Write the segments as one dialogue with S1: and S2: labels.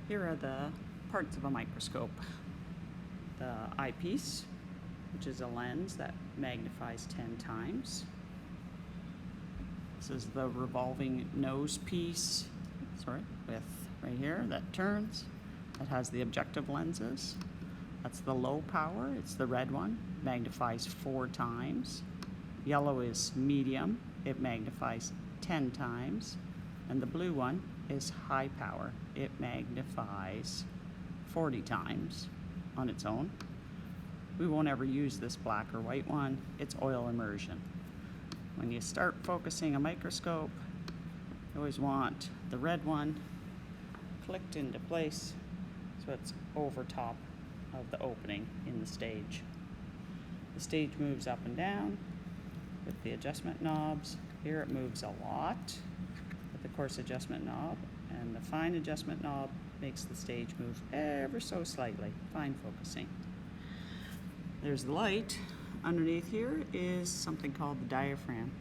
S1: Here are the parts of a microscope. The eyepiece, which is a lens that magnifies 10 times. This is the revolving nose piece, with right here that turns. That has the objective lenses. That's the low power, it's the red one, magnifies 4 times. Yellow is medium, it magnifies 10 times. And the blue one is high power, it magnifies 40 times on its own. We won't ever use this black or white one, it's oil immersion. When you start focusing a microscope, you always want the red one clicked into place so it's over top of the opening in the stage. The stage moves up and down with the adjustment knobs. Here it moves a lot with the coarse adjustment knob, and the fine adjustment knob makes the stage move ever so slightly, fine focusing. There's the light. Underneath here is something called the diaphragm.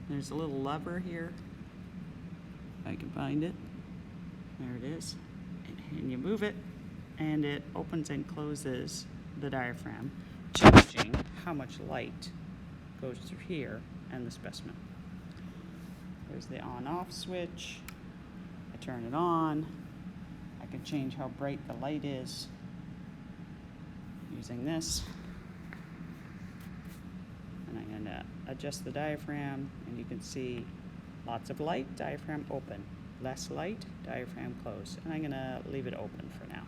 S1: There's a little lever here, if I can find it. There it is. And you move it, and it opens and closes the diaphragm, changing how much light goes through here and the specimen. There's the on-off switch. I turn it on. I can change how bright the light is using this. And I'm going to adjust the diaphragm, and you can see lots of light, diaphragm open. Less light, diaphragm closed. And I'm going to leave it open for now.